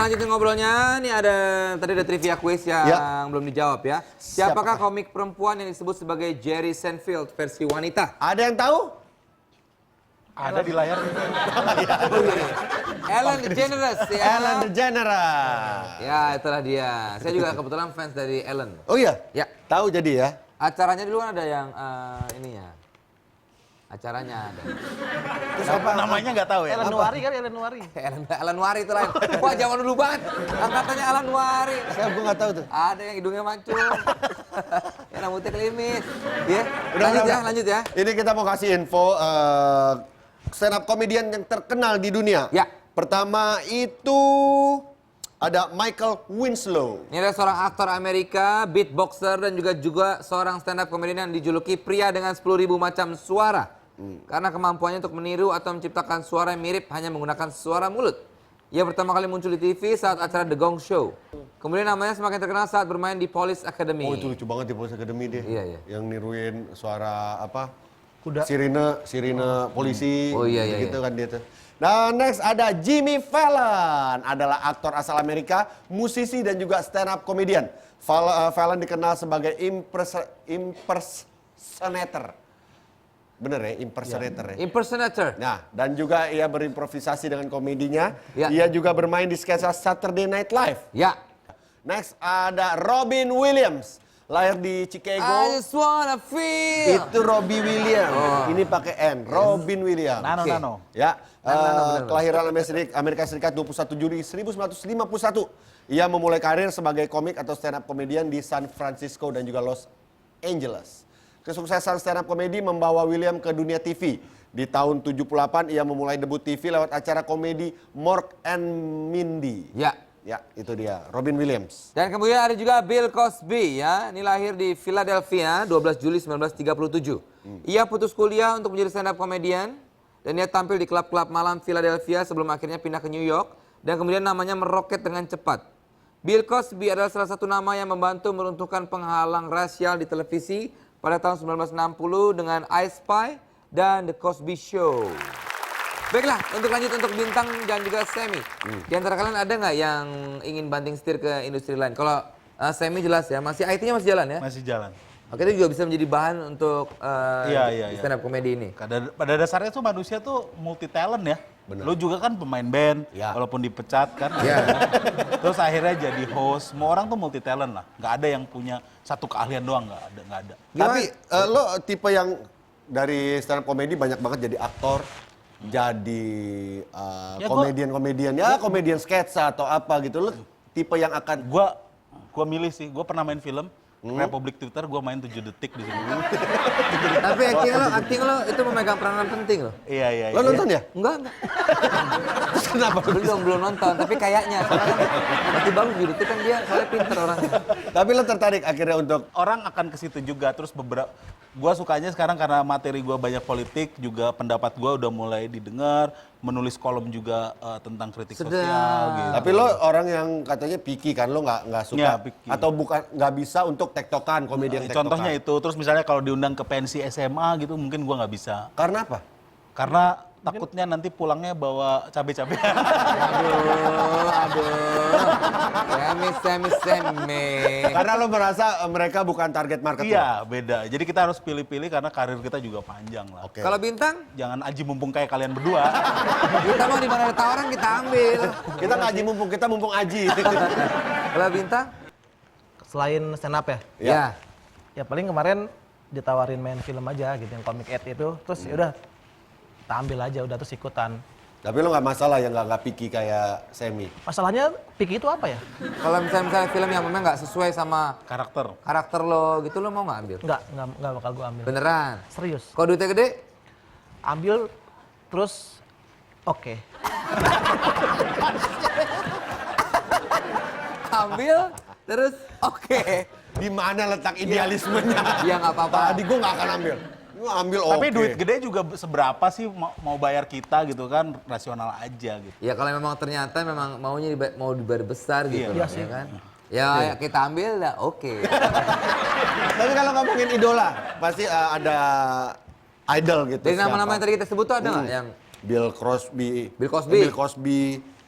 lanjutin ngobrolnya. Nih tadi ada trivia quiz yang belum dijawab ya. Siapakah komik perempuan yang disebut sebagai Jerry Seinfeld versi wanita? Ada yang tahu? Ada di layar. Ellen DeGeneres ya. Ellen DeGeneres. Ya, itulah dia. Saya juga kebetulan fans dari Ellen. Oh iya? Ya. Tahu jadi ya? Acaranya dulu kan ada yang ininya. Acaranya ada. Terus apa? Namanya nggak tahu ya? Ellen Nuari kan, Ellen Nuari. Ellen Wari itu lain. Wah, zaman dulu banget. Angkatannya Ellen Wari. Saya gue nggak tahu tuh. Ada yang hidungnya mancung. Ya rambutnya kelimis. Ya. Udah. Lanjut ya. Ini kita mau kasih info stand up comedian yang terkenal di dunia. Ya. Pertama itu ada Michael Winslow. Ini adalah seorang aktor Amerika, beatboxer, dan juga seorang stand up comedian yang dijuluki pria dengan 10.000 macam suara. Karena kemampuannya untuk meniru atau menciptakan suara yang mirip hanya menggunakan suara mulut. Ia pertama kali muncul di TV saat acara The Gong Show. Kemudian namanya semakin terkenal saat bermain di Police Academy. Oh itu lucu banget di Police Academy dia. Iya. Yang niruin suara apa? Kuda. Sirine polisi. Oh iya. Gitu kan dia tuh. Nah next ada Jimmy Fallon. Adalah aktor asal Amerika, musisi dan juga stand up comedian. Fallon dikenal sebagai impersonator. Bener ya, impersonator ya. Impersonator. Nah, dan juga ia berimprovisasi dengan komedinya. Ya. Ia juga bermain di sketsa Saturday Night Live. Ya. Next ada Robin Williams. Lahir di Chicago. I just wanna feel. Itu Robbie Williams. Oh. Ini pakai N. Robin Williams. Nano, Oke. Nano. Ya, benar. kelahiran Amerika Serikat 21 Juli 1951. Ia memulai karir sebagai komik atau stand up comedian di San Francisco dan juga Los Angeles. Kesuksesan stand up comedy membawa William ke dunia TV. Di tahun 78 ia memulai debut TV lewat acara komedi Mork and Mindy. Ya. Ya, itu dia, Robin Williams. Dan kemudian ada juga Bill Cosby ya. Ini lahir di Philadelphia 12 Juli 1937. Ia putus kuliah untuk menjadi stand up comedian dan ia tampil di klub-klub malam Philadelphia sebelum akhirnya pindah ke New York dan kemudian namanya meroket dengan cepat. Bill Cosby adalah salah satu nama yang membantu meruntuhkan penghalang rasial di televisi pada tahun 1960 dengan I Spy dan The Cosby Show. Baiklah, untuk Bintang dan juga Semi. Di antara kalian ada nggak yang ingin banting setir ke industri lain? Kalau Semi jelas ya, IT-nya masih jalan ya? Masih jalan. Oke, itu juga bisa menjadi bahan untuk Iya. stand up comedy ini. Pada dasarnya tuh manusia tuh multi talent ya. Lu juga kan pemain band, Ya. walaupun dipecat kan. Ya. Terus akhirnya jadi host. Semua orang tuh multi talent lah. Nggak ada yang punya satu keahlian doang, nggak ada. Tapi lo tipe yang dari stand up comedy banyak banget jadi aktor, jadi Ya, komedian ya, komedian sketsa atau apa gitu. Lo tipe yang akan Gua milih sih, gua pernah main film Republik Twitter, gua main 7 detik di sini. Tapi acting lo itu memegang peranan penting loh. Iya. lo nonton ya? Enggak. Terus kenapa? Belum nonton, tapi kayaknya. Soalnya kan masih bagus gitu, itu kan dia soalnya pinter orangnya. Tapi lo tertarik akhirnya untuk Orang akan ke situ juga, terus gua sukanya sekarang karena materi gua banyak politik, juga pendapat gua udah mulai didengar, menulis kolom juga tentang kritik Sedap. sosial gitu. Tapi lo orang yang katanya picky kan, lo nggak suka Ya, picky. atau bukan nggak bisa untuk tektokan komedian tektokan. Contohnya itu, terus misalnya kalau diundang ke pensi SMA gitu mungkin gua nggak bisa. Karena apa? Karena takutnya nanti pulangnya bawa cabai-cabai. Aduh. Semi. Karena lo merasa mereka bukan target market lo. Iya, beda. Jadi kita harus pilih-pilih karena karir kita juga panjang lah. Oke. Kalau Bintang, Jangan aji mumpung kayak kalian berdua. kita mau di mana ada tawaran kita ambil. Kita ngaji mumpung kita mumpung aji. Kalau Bintang? Selain stand up ya? Ya. Ya paling kemarin ditawarin main film aja gitu, yang Comic Ed itu. Terus yaudah, kita ambil aja, udah terus ikutan. Tapi lo nggak masalah ya nggak picky kayak Semi. Masalahnya picky itu apa ya? Kalau misalnya film yang memang nggak sesuai sama Karakter. lo gitu, lo mau nggak ambil? Nggak bakal gue ambil. Beneran? Serius. Kalau duitnya gede? Ambil, terus oke. Ambil, terus oke. Di mana letak idealismenya? Iya nggak apa-apa. Tadi gue nggak akan ambil. Gue ambil oke. Tapi duit gede juga seberapa sih mau bayar kita gitu kan, rasional aja gitu. Ya kalau memang ternyata memang mau dibayar besar gitu, Iya loh, ya kan? Ya kita ambil dah, oke. Tapi kalau ngomongin idola, pasti ada idol gitu. Dari nama-nama yang siapa? tadi kita sebut tuh ada nggak yang Bill Cosby. Bill Cosby. Bill Cosby.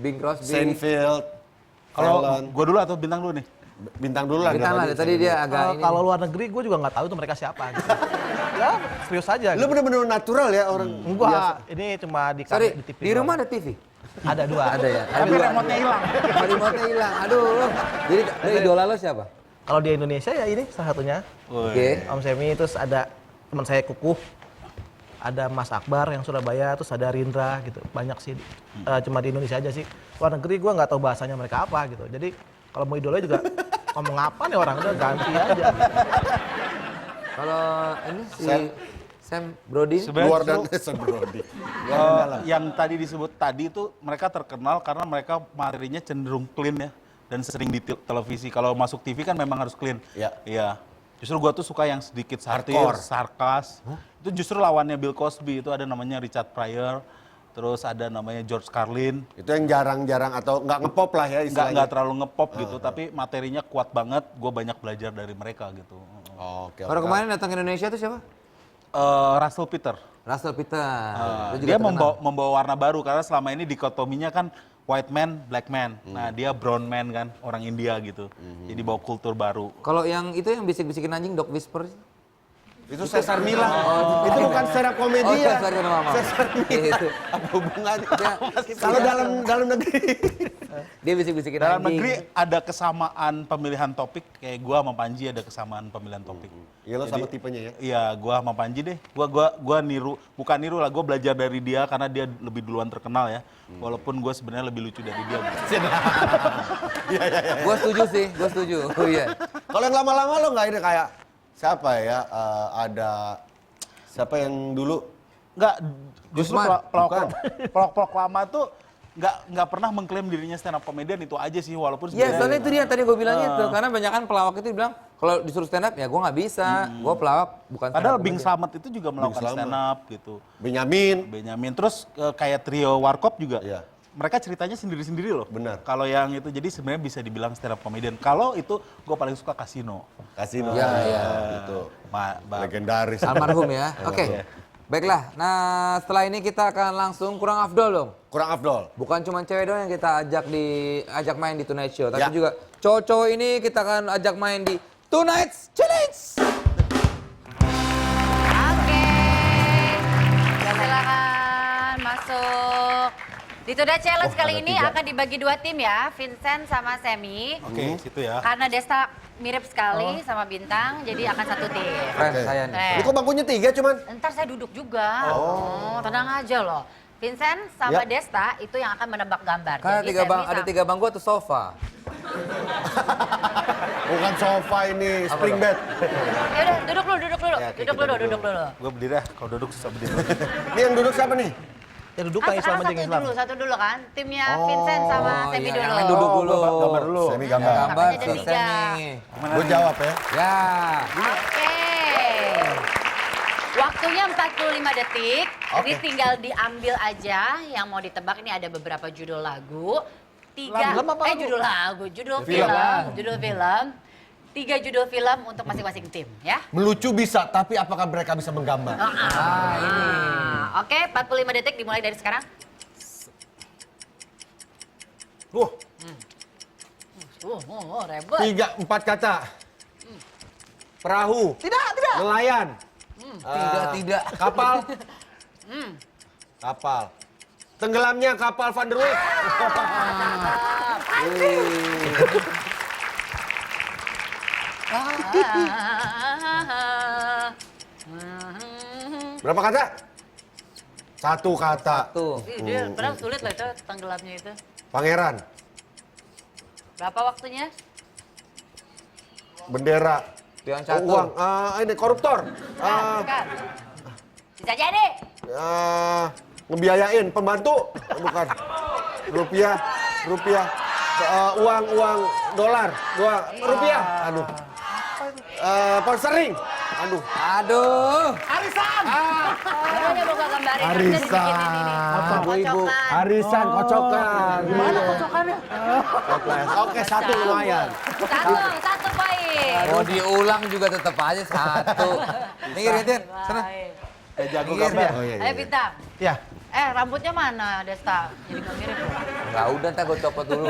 Bing Crosby? Seinfeld. Kalau Talent. gue dulu atau bintang dulu nih? Bintang dulu lah. Bintang lah, dari tadi dia agak ini. Kalau luar negeri gue juga nggak tahu tuh mereka siapa gitu. Ya serius aja Lu gitu. bener-bener natural ya orang. Enggak, ini cuma di Sorry, di TV di doang. rumah ada TV? Ada 2. Ada ya? Tapi dua. remote-nya hilang. Oh, remote-nya hilang. Aduh. Jadi idola lo siapa? Kalau di Indonesia ya ini salah satunya. Oke. Om Semi, terus ada teman saya Kukuh, ada Mas Akbar yang Surabaya, terus ada Rindra gitu. Banyak sih, cuma di Indonesia aja sih. Luar negeri gue nggak tahu bahasanya mereka apa gitu. Jadi kalau mau idola juga ngomong apa nih orang, udah ganti aja. Kalau ini si Sam. Sam Brody. Sebenarnya Luar dan justru, Sam Brody. yang tadi disebut tadi itu mereka terkenal karena mereka materinya cenderung clean ya dan sering di televisi. Kalau masuk TV kan memang harus clean. Iya. Iya. Justru gua tuh suka yang sedikit satir, Hardcore. sarkas. Itu justru lawannya Bill Cosby, itu ada namanya Richard Pryor, terus ada namanya George Carlin. Itu yang jarang-jarang atau nggak ngepop lah ya istilahnya. Nggak terlalu ngepop gitu, tapi materinya kuat banget. Gue banyak belajar dari mereka gitu. Oke. Baru kemarin datang ke Indonesia tuh siapa? Russell Peter. Russell Peter. Itu juga Dia terkenal. membawa warna baru karena selama ini dikotominya kan white man, black man. Nah dia brown man kan, orang India gitu. Jadi bawa kultur baru. Kalau yang itu yang bisik-bisikin anjing, Dog Whisper. Itu Cesar Mila. Itu bukan stand up comedy Oh, ya. sorry, maaf. Cesar Mila. Itu. Apa hubungannya? Dia- Kalau dalam negeri. Dia bisik-bisikin Dalam anjing. negeri ada kesamaan pemilihan topik, kayak gua sama Panji ada kesamaan pemilihan topik. Iya lo sama tipenya ya. Iya, gua sama Panji deh. Gua niru, bukan niru lah, gua belajar dari dia karena dia lebih duluan terkenal ya. Walaupun gua sebenarnya lebih lucu dari dia. Gue setuju sih, gue setuju. Oh iya. Kalau yang lama-lama lo nggak ini kayak siapa ya? Ada siapa yang dulu? Enggak, justru Gusman, pelok-pelok lama tuh nggak pernah mengklaim dirinya stand up comedian, itu aja sih, walaupun Iya, sebenarnya soalnya itu dia tadi gue bilang itu. Karena banyak kan pelawak itu bilang, kalau disuruh stand up ya gue nggak bisa. Gue pelawak bukan stand padahal up Bing comedian. Slamet itu juga melakukan Slamet. stand up gitu. Benyamin. Benyamin, terus kayak trio Warkop juga. Iya. Mereka ceritanya sendiri-sendiri loh. Benar. Kalau yang itu jadi sebenarnya bisa dibilang stand up comedian. Kalau itu gue paling suka Kasino. Kasino. Iya, iya. Itu Bang. legendaris. Almarhum ya. Oke. Baiklah. Nah, setelah ini kita akan langsung kurang afdol dong. Kurang afdol. Bukan cuma cewek doang yang kita ajak main di Tonight Show, tapi Ya. juga cowok-cowok ini kita akan ajak main di Tonight's Challenge. Oke, silakan masuk. Di Tonight Challenge kali ini akan dibagi 2 tim ya, Vincent sama Semi. Oke, situ ya. Karena Desta mirip sekali sama Bintang, jadi akan satu tim. Friend Oke. saya nih. Ini kok bangkunya 3 cuman? Ntar saya duduk juga. Oh, tenang aja loh. Vincent sama Ya. Desta itu yang akan menebak gambar. Karena Jadi ada Semi 3 bangku atau sofa. Bukan sofa ini, spring bed. Ya udah, duduk dulu. Ya, oke, Duduk kita dulu. Gue berdiri ya, kalau duduk susah berdiri. Ini yang duduk siapa nih? Ya duduk Ah, kan Islam sekarang aja Islam. satu dulu kan. Timnya Vincent sama Semi iya, dulu. yang lain duduk dulu. gambar dulu. Semi gambar. Gambar Makanya ada si 3. Semi. Gue jawab ya. Ya. Oke. Waktunya 45 detik. Ini tinggal diambil aja yang mau ditebak. Ini ada beberapa judul lagu. Film apa lagu? Judul lagu, judul Film. film. 3 judul film untuk masing-masing tim ya. Melucu bisa, tapi apakah mereka bisa menggambar? Oke, 45 detik dimulai dari sekarang. Wah, Rebel. 3, 4 kata. Perahu. Tidak. Nelayan. Tidak. Kapal. Kapal. Tenggelamnya kapal Van der Wijk. Berapa kata? 1 kata. Tuh. Dia padahal sulit lah itu tenggelamnya itu. Pangeran. Berapa waktunya? Bendera. Yang Oh, satu. uang. Ini koruptor. Bukan. Bisa jadi. Ngebiayain pembantu. Bukan. Rupiah. Uang dolar. Rupiah. Aduh. Pound sterling. Aduh. Aduh. Makanya buka gambarin. Arisan. Ibu-ibu. Arisan kocokan. Gimana kocokannya? Oke, 1 lumayan. Satu poin. Mau diulang juga tetap aja 1. Minggir, sana. Kayak jago Minggir gambar. dia. Oh iya. Ayo Bintang. Ya, Rambutnya mana, Desta? Jadi nggak mirip. Nggak udah, ntar gue copot dulu.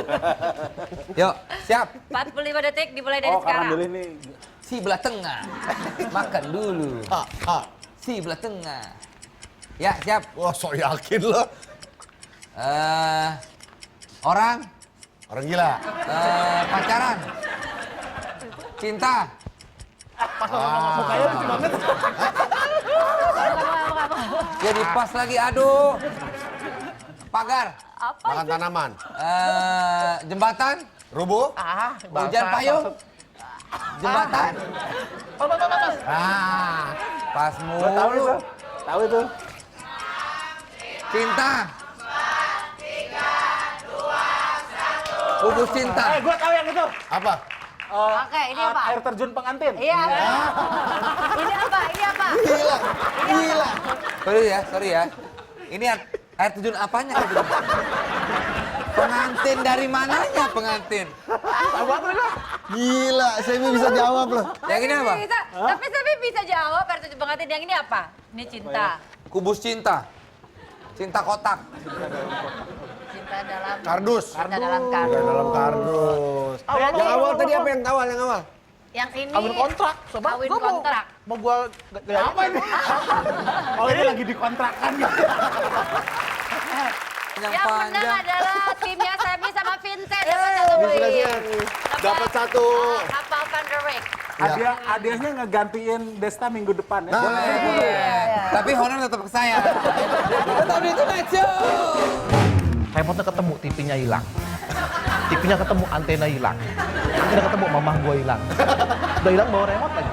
Yuk, siap. 45 detik dimulai dari Oh, karena sekarang. dulu ini Si belah tengah. Makan dulu. Si belah tengah. Ya, siap. Wah, so yakin lo. Orang, Orang gila. pacaran, cinta, mukanya lucu banget. jadi pas lagi, aduh. Pagar, Makan tanaman. jembatan, Rubuh. hujan payung, jembatan. Pas Gua tahu itu. mulu. Tahu itu. Cinta. Kubus cinta. Gua tahu yang itu. Apa? Oke, ini apa? Air terjun pengantin. Iya. Ini apa? Ini apa? Gila. Gila. Sorry ya. Ini air terjun apanya? Pengantin dari mananya pengantin? Gila, Semi bisa jawab loh. Yang ini apa? Bisa, tapi Sebi bisa jawab air terjun pengantin. Yang ini apa? Ini cinta. Kubus cinta. Cinta kotak. Cinta dalam Kardus. Cinta dalam Bukan kardus. dalam kardus. Berarti Yang awal tadi apa yang awal? Yang awal? yang ini Kawin kontrak, sobat. Kawin Gua kontrak. Mau gua gaya apa ini? Oh, ini lagi dikontrakan. Yang Yang menang panjang. adalah timnya Sebi sama Vincent. Dapat satu poin. Dapat satu. Kapal Van der Wijk. Hadiahnya ngegantiin Desta minggu depan ya. Tapi honor tetap ke saya. Tetap di Tonight Show. Remote ketemu, TV-nya hilang. TV-nya ketemu, antena hilang. Antena ketemu, mamah gua hilang. Udah hilang bawa remote lagi.